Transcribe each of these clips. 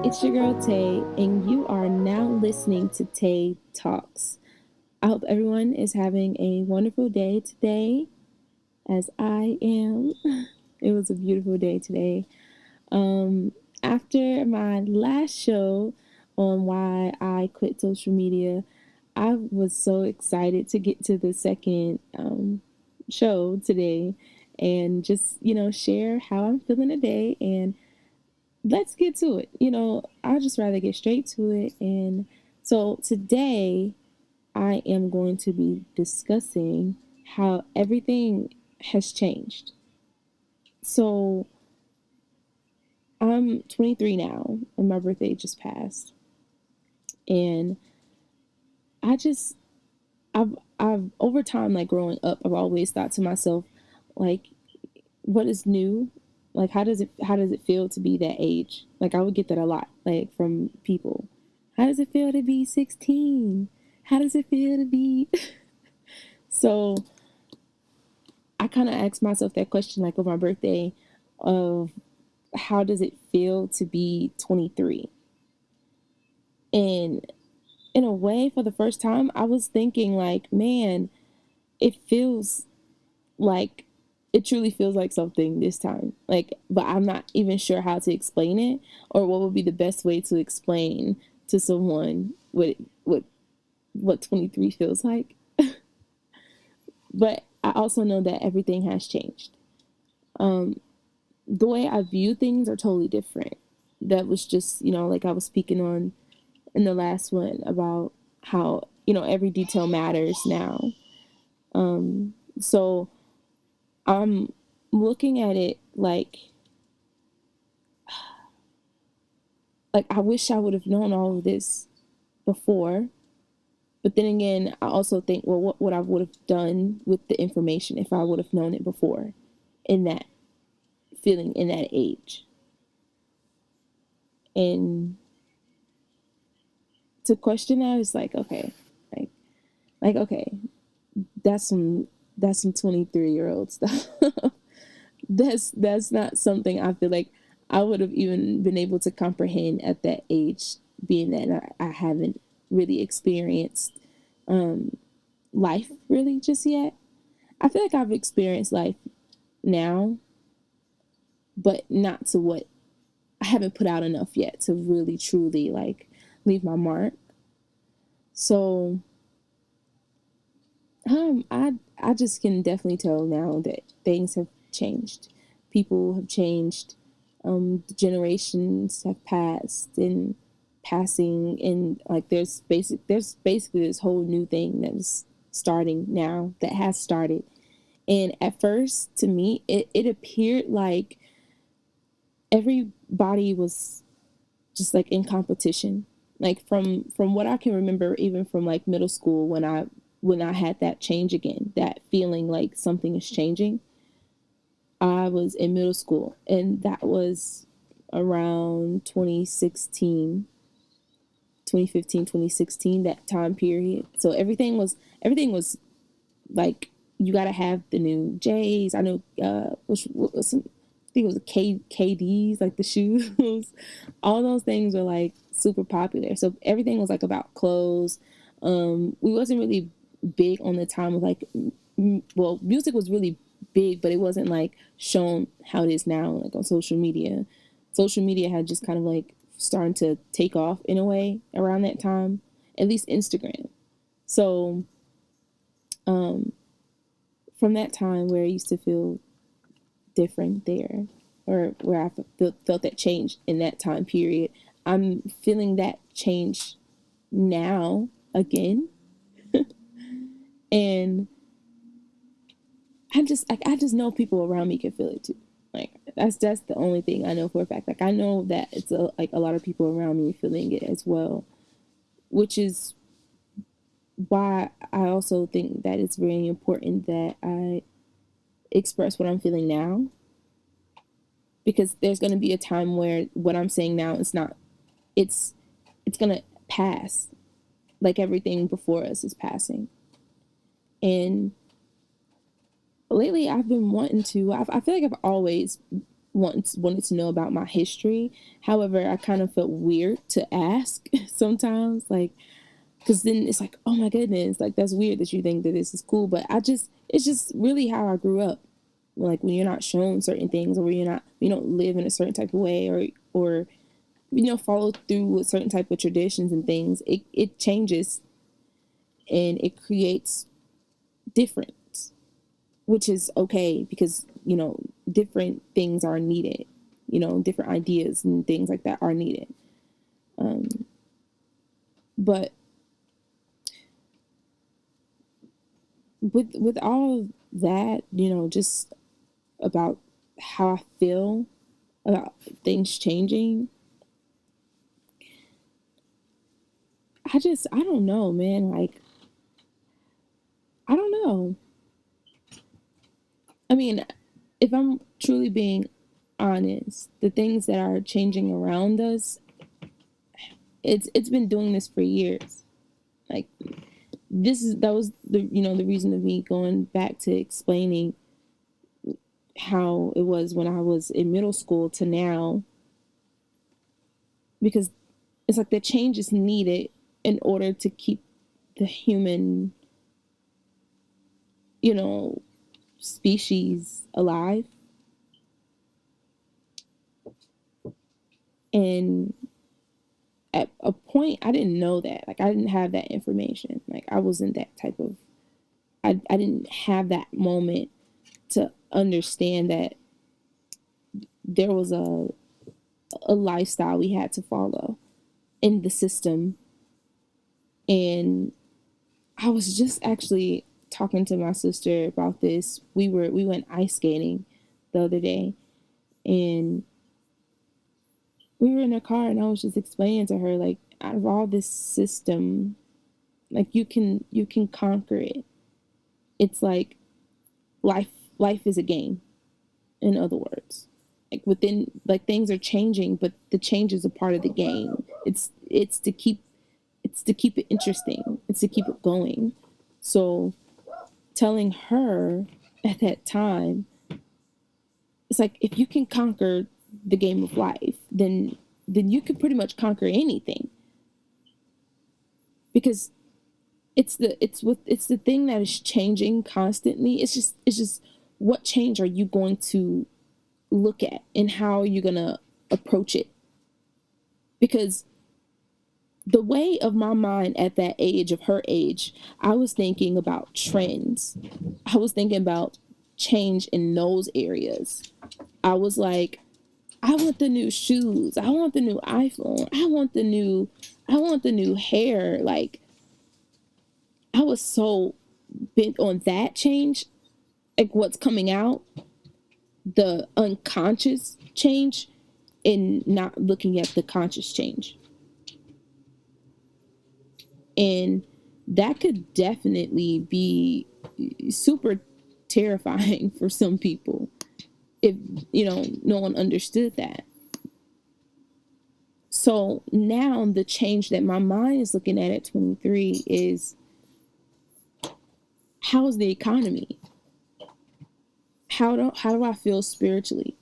It's your girl Tay, and you are now listening to TayeTalks. I hope everyone is having a wonderful day today, as I am. It was a beautiful day today. After my last show on why I quit social media, I was so excited to get to the second show today and just, share how I'm feeling today, and let's get to it. I'd just rather get straight to it. And so today I am going to be discussing how everything has changed. So I'm 23 now, and my birthday just passed. And I just, I've over time, like growing up, I've always thought to myself, like, what is new? Like, how does it feel to be that age? Like, I would get that a lot, like from people. How does it feel to be 16? How does it feel to be? So I kind of asked myself that question, like on my birthday, of how does it feel to be 23? And in a way, for the first time, I was thinking, like, man, it feels like it truly feels like something this time. Like, but I'm not even sure how to explain it, or what would be the best way to explain to someone what 23 feels like. But I also know that everything has changed. The way I view things are totally different. That was just, like I was speaking on in the last one about how, every detail matters now. So I'm looking at it like I wish I would have known all of this before. But then again, I also think, well, what I would have done with the information if I would have known it before, in that feeling, in that age. And to question that is like, okay, okay, that's some 23-year-old stuff. That's not something I feel like I would have even been able to comprehend at that age, being that I haven't really experienced life really just yet. I feel like I've experienced life now, but not to what I haven't put out enough yet to really truly like leave my mark. So I just can definitely tell now that things have changed. People have changed. The generations have passed and passing, and like there's basically this whole new thing that is starting now, that has started. And at first, to me, it appeared like everybody was just like in competition. Like from what I can remember, even from like middle school, when I had that change again, that feeling like something is changing. I was in middle school, and that was around 2015, 2016, that time period. So everything was like, you got to have the new J's. I know, I think it was KDs, like the shoes. All those things were like super popular. So everything was like about clothes. We wasn't really big on the time of like, well, music was really big, but it wasn't like shown how it is now, like on social media. Social media had just kind of like starting to take off in a way around that time, at least Instagram. So from that time where I used to feel different there, or where I felt that change in that time period, I'm feeling that change now again. And I just know people around me can feel it too. Like that's the only thing I know for a fact. Like I know that it's like a lot of people around me feeling it as well, which is why I also think that it's very important that I express what I'm feeling now, because there's going to be a time where what I'm saying now is not, it's going to pass, like everything before us is passing. And lately I've been wanting to, I feel like I've always wanted to know about my history. However, I kind of felt weird to ask sometimes, like, because then it's like, oh my goodness, like that's weird that you think that this is cool. But it's just really how I grew up. Like when you're not shown certain things, or you don't live in a certain type of way, or follow through with certain type of traditions and things, it changes and it creates difference, which is okay, because different things are needed, different ideas and things like that are needed. But with all that, just about how I feel about things changing, I don't know, man. Like, I don't know. I mean, if I'm truly being honest, the things that are changing around us, it's been doing this for years. Like, that was the reason of me going back to explaining how it was when I was in middle school to now, because it's like the change is needed in order to keep the human, species alive. And at a point, I didn't know that. Like, I didn't have that information. Like, I wasn't that type of, I didn't have that moment to understand that there was a lifestyle we had to follow in the system. And I was just actually talking to my sister about this. We went ice skating the other day, and we were in a car, and I was just explaining to her, like, out of all this system, like, you can conquer it. It's like life is a game, in other words. Like, within, like, things are changing, but the change is a part of the game. It's to keep it interesting. It's to keep it going. So telling her at that time, it's like, if you can conquer the game of life, then you can pretty much conquer anything, because it's the thing that is changing constantly. It's just what change are you going to look at, and how are you going to approach it? Because the way of my mind at that age, of her age, I was thinking about trends. I was thinking about change in those areas. I was like, I want the new shoes. I want the new iPhone. I want the new hair. Like, I was so bent on that change, like what's coming out, the unconscious change, and not looking at the conscious change. And that could definitely be super terrifying for some people if, no one understood that. So now the change that my mind is looking at 23 is, how's the economy? How do I feel spiritually?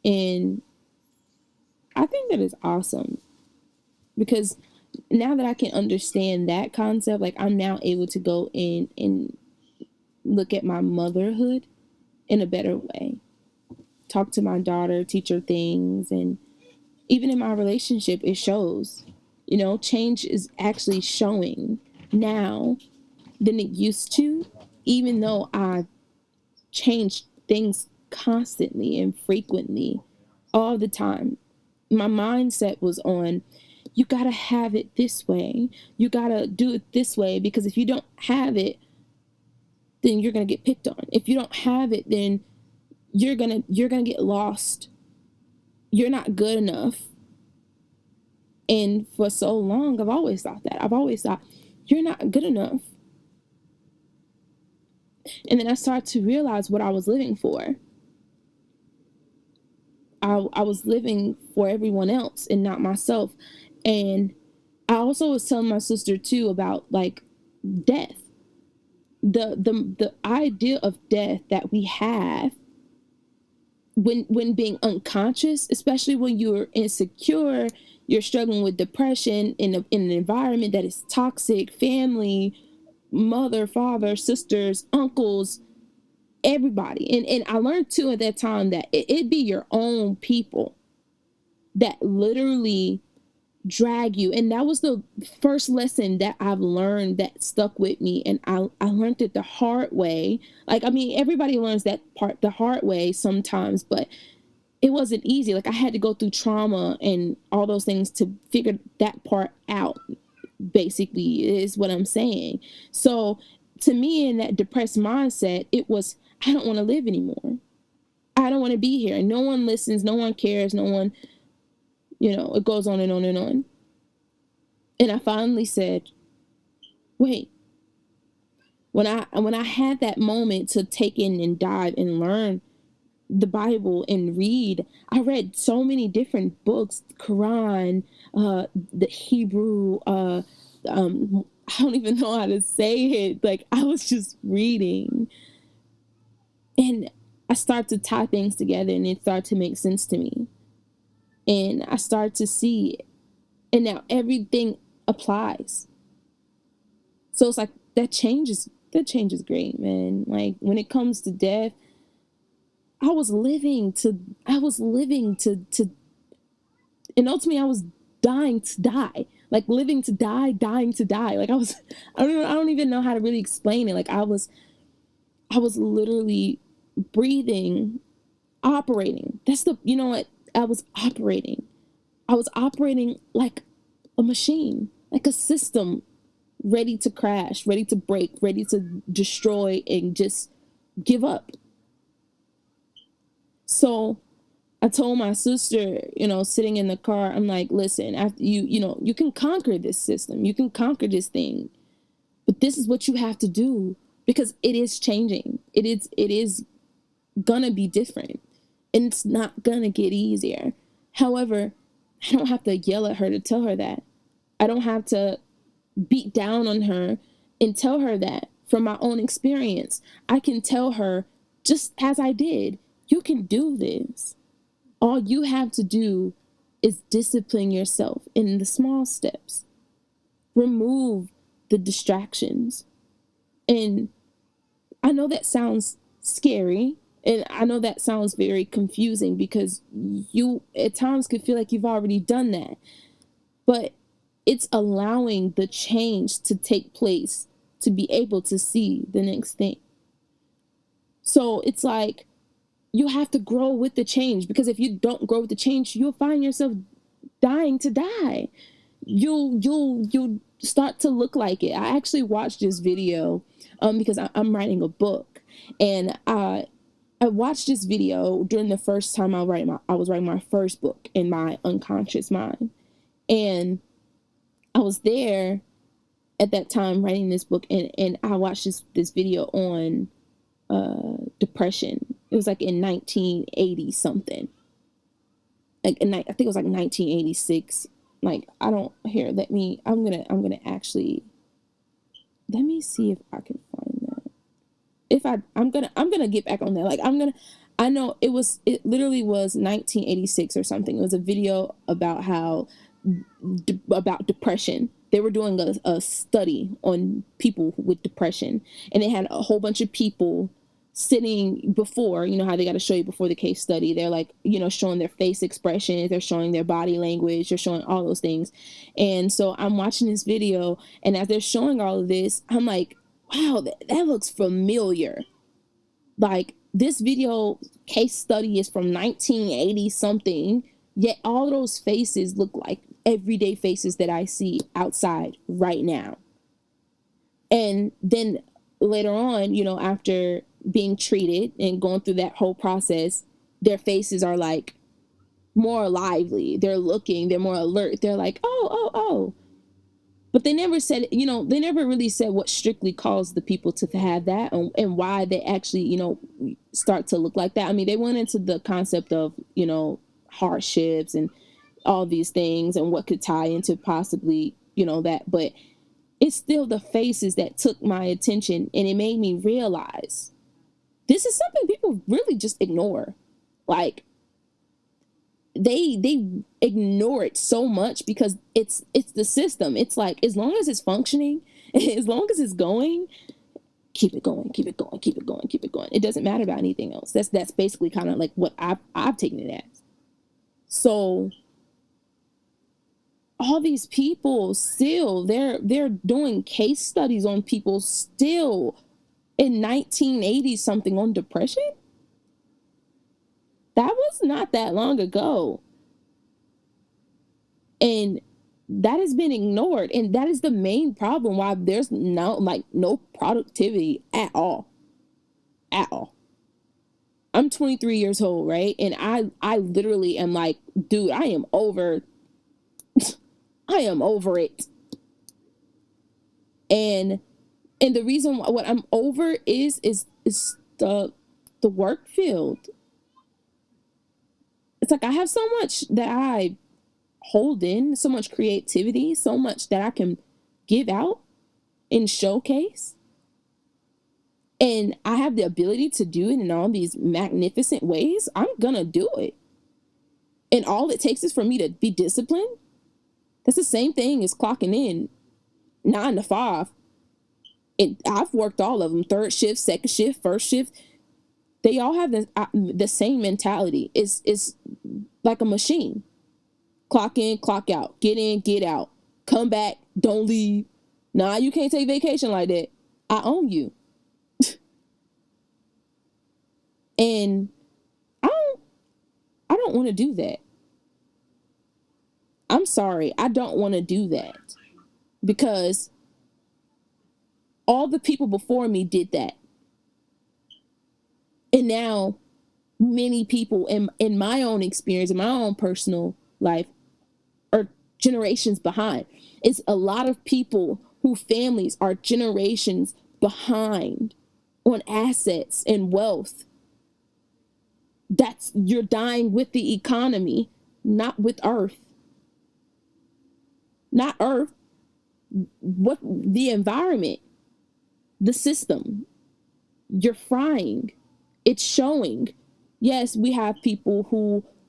And I think that is awesome, because now that I can understand that concept, like, I'm now able to go in and look at my motherhood in a better way. Talk to my daughter, teach her things, and even in my relationship, it shows. Change is actually showing now than it used to, even though I changed things constantly and frequently all the time. My mindset was on, you gotta have it this way. You gotta do it this way, because if you don't have it, then you're gonna get picked on. If you don't have it, then you're gonna get lost. You're not good enough. And for so long, I've always thought that. I've always thought, you're not good enough. And then I started to realize what I was living for. I was living for everyone else and not myself. And I also was telling my sister too about, like, death. The idea of death that we have when being unconscious, especially when you're insecure, you're struggling with depression in an environment that is toxic, family, mother, father, sisters, uncles, everybody. And I learned too at that time that it'd be your own people that literally drag you. And that was the first lesson that I've learned that stuck with me. And I learned it the hard way. Like, I mean, everybody learns that part the hard way sometimes, but it wasn't easy. Like, I had to go through trauma and all those things to figure that part out, basically, is what I'm saying. So to me, in that depressed mindset, it was, I don't want to live anymore. I don't want to be here. No one listens. No one cares. No one, it goes on and on and on. And I finally said, wait, when I had that moment to take in and dive and learn the Bible and read, I read so many different books, Quran, the Hebrew, I don't even know how to say it. Like, I was just reading, and I started to tie things together, and it started to make sense to me. And I started to see it. And now everything applies. So it's like that changes great, man. Like, when it comes to death, I was living to and ultimately I was dying to die. Like, living to die, dying to die. Like, I don't even know how to really explain it. Like, I was literally breathing, operating. That's the, you know what? I was operating like a machine, like a system ready to crash, ready to break, ready to destroy and just give up. So I told my sister, sitting in the car, I'm like, listen, after you can conquer this system, you can conquer this thing, but this is what you have to do, because it is changing. It is gonna be different, and it's not gonna get easier. However, I don't have to yell at her to tell her that. I don't have to beat down on her and tell her that. From my own experience, I can tell her, just as I did, you can do this. All you have to do is discipline yourself in the small steps. Remove the distractions. And I know that sounds scary, and I know that sounds very confusing, because you at times could feel like you've already done that. But it's allowing the change to take place to be able to see the next thing. So it's like, you have to grow with the change, because if you don't grow with the change, you'll find yourself dying to die. You'll start to look like it. I actually watched this video because I'm writing a book, and I watched this video during the first time I was writing my first book in my unconscious mind. And I was there at that time writing this book, and I watched this video on depression. It was like in 1980 something. I think it was like 1986. Like, I'm gonna actually, let me see if I can find that. I'm gonna get back on that. Like, I know it literally was 1986 or something. It was a video about about depression. They were doing a study on people with depression, and they had a whole bunch of people sitting before, how they got to show you before the case study. They're like, showing their face expressions, they're showing their body language, they're showing all those things. And so I'm watching this video, and as they're showing all of this, I'm like, wow, that looks familiar. Like, this video case study is from 1980 something, yet all those faces look like everyday faces that I see outside right now. And then later on, after being treated and going through that whole process, their faces are like more lively. They're more alert. They're like, oh. But they never said, they never really said what strictly caused the people to have that, and why they actually, start to look like that. I mean, they went into the concept of, hardships and all these things and what could tie into possibly, that. But it's still the faces that took my attention, and it made me realize this is something people really just ignore. Like, they ignore it so much because it's the system. It's like, as long as it's functioning, as long as it's going, keep it going, keep it going, keep it going, keep it going. It doesn't matter about anything else. That's basically kind of like what I've taken it as. So all these people still, they're doing case studies on people still in 1980 something on depression. That was not that long ago. And that has been ignored. And that is the main problem why there's no productivity at all. At all. I'm 23 years old, right? And I literally am like, dude, I am over it. And the reason what I'm over is the work field. It's like I have so much that I hold in, so much creativity, so much that I can give out and showcase. And I have the ability to do it in all these magnificent ways. I'm gonna do it. And all it takes is for me to be disciplined. That's the same thing as clocking in 9 to 5. And I've worked all of them: third shift, second shift, first shift. They all have the same mentality. It's like a machine. Clock in, clock out. Get in, get out. Come back, don't leave. Nah, you can't take vacation like that. I own you. And I don't want to do that. I'm sorry, I don't want to do that. Because all the people before me did that. And now many people in my own experience, in my own personal life, are generations behind. It's a lot of people whose families are generations behind on assets and wealth. You're dying with the economy, not with earth. Not earth, what the environment, the system. You're frying. It's showing. Yes, we have people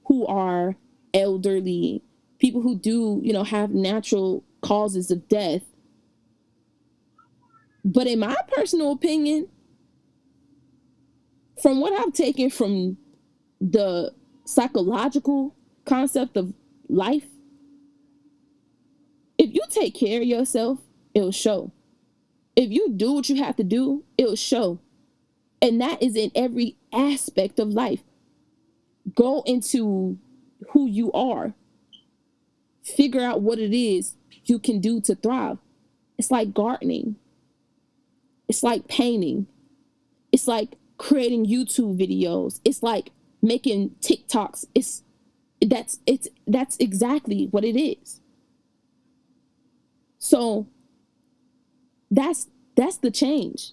who are elderly, people who do, have natural causes of death. But in my personal opinion, from what I've taken from the psychological concept of life, if you take care of yourself, it'll show. If you do what you have to do, it'll show. And that is in every aspect of life. Go into who you are. Figure out what it is you can do to thrive. It's like gardening. It's like painting. It's like creating YouTube videos. It's like making TikToks. That's exactly what it is. So that's the change.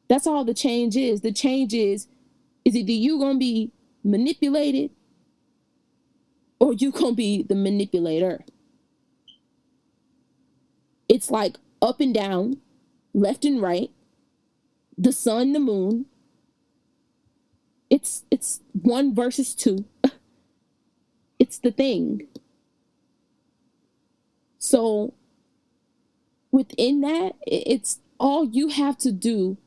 That's all the change is. The change is either you gonna be manipulated or you gonna be the manipulator. It's like up and down, left and right, the sun, the moon. It's 1 versus 2. It's the thing. So within that, it's all you have to do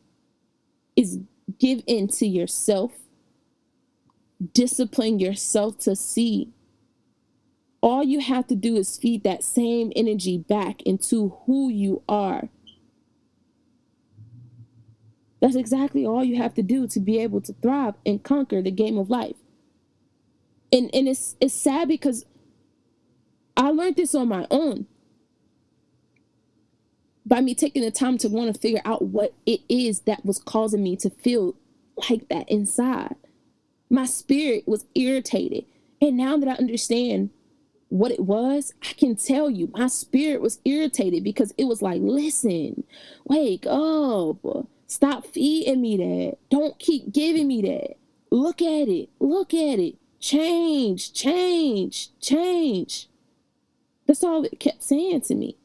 is give in to yourself, discipline yourself to see. All you have to do is feed that same energy back into who you are. That's exactly all you have to do to be able to thrive and conquer the game of life. And it's sad because I learned this on my own. By me taking the time to want to figure out what it is that was causing me to feel like that inside. My spirit was irritated. And now that I understand what it was, I can tell you my spirit was irritated because it was like, listen, wake up. Stop feeding me that. Don't keep giving me that. Look at it. Look at it. Change, change, change. That's all it kept saying to me.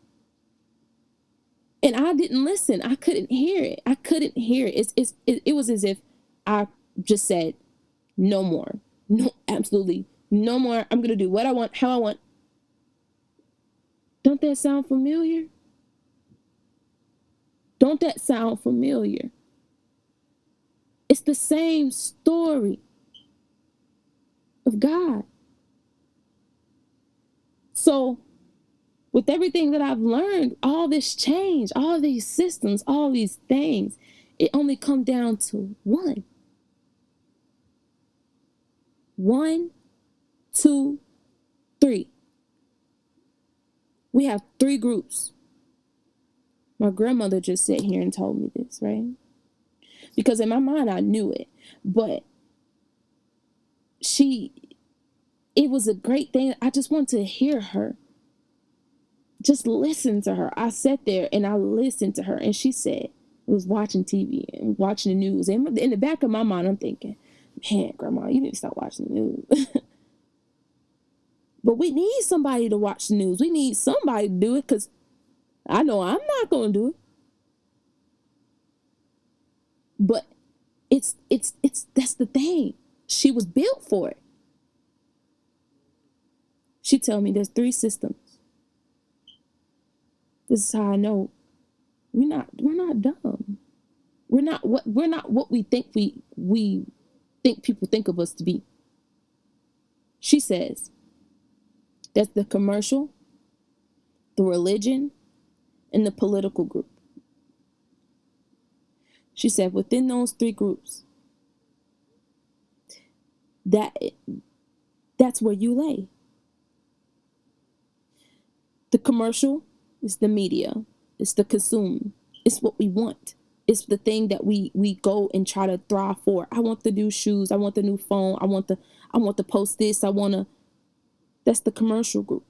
And I didn't listen. I couldn't hear it. I couldn't hear it. It was as if I just said, No more. No, absolutely no more. I'm going to do what I want, how I want. Don't that sound familiar? Don't that sound familiar? It's the same story of God. So, with everything that I've learned, all this change, all these systems, all these things, it only comes down to one. 1, 2, 3. We have 3 groups. My grandmother just sat here and told me this, right? Because in my mind, I knew it. But it was a great thing. I just want to hear her. Just listen to her. I sat there and I listened to her. And she said, was watching TV and watching the news. And in the back of my mind, I'm thinking, man, Grandma, you need to stop watching the news. But we need somebody to watch the news. We need somebody to do it because I know I'm not going to do it. But it's that's the thing. She was built for it. She told me there's 3 systems. This is how I know we're not dumb. We're not what we think we think people think of us to be. She says that's the commercial, the religion, and the political group. She said within those 3 groups, that's where you lay. The commercial is the media. It's the consume. It's what we want. It's the thing that we go and try to thrive for. I want the new shoes. I want the new phone. I want to post this. That's the commercial group.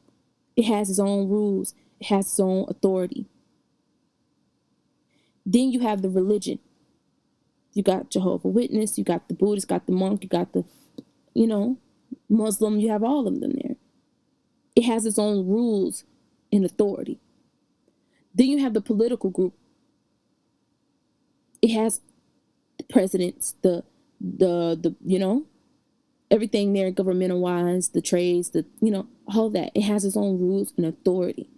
It has its own rules. It has its own authority. Then you have the religion. You got Jehovah Witness. You got the Buddhist. Got the monk. You got the, Muslim. You have all of them there. It has its own rules and authority. Then you have the political group. It has the presidents, the everything there governmental wise, the trades, all that. It has its own rules and authority.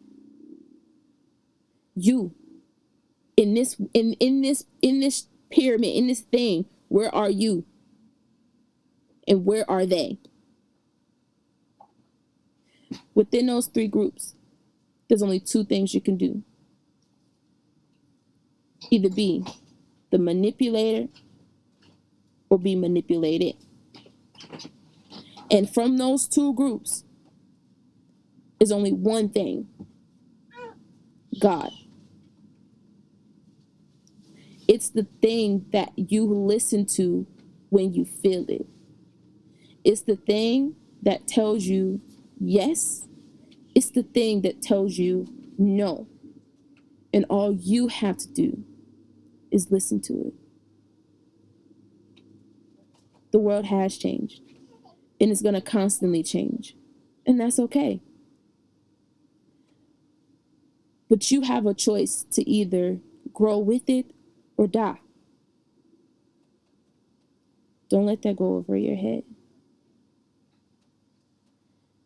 You in this pyramid, in this thing, where are you? And where are they? Within those 3 groups, there's only 2 things you can do. Either be the manipulator or be manipulated. And from those 2 groups is only one thing: God. It's the thing that you listen to when you feel it. It's the thing that tells you yes. It's the thing that tells you no. And all you have to do is listen to it. The world has changed, and it's going to constantly change. And that's okay. But you have a choice to either grow with it or die. Don't let that go over your head.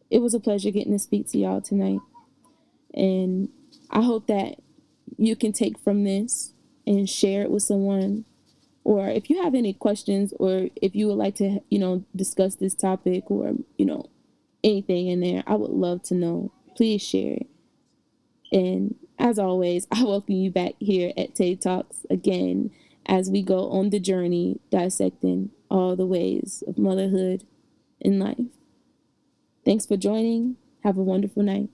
It was a pleasure getting to speak to y'all tonight. And I hope that you can take from this and share it with someone. Or if you have any questions, or if you would like to, discuss this topic, or, anything in there, I would love to know. Please share it. And as always, I welcome you back here at TayeTalks again as we go on the journey dissecting all the ways of motherhood and life. Thanks for joining. Have a wonderful night.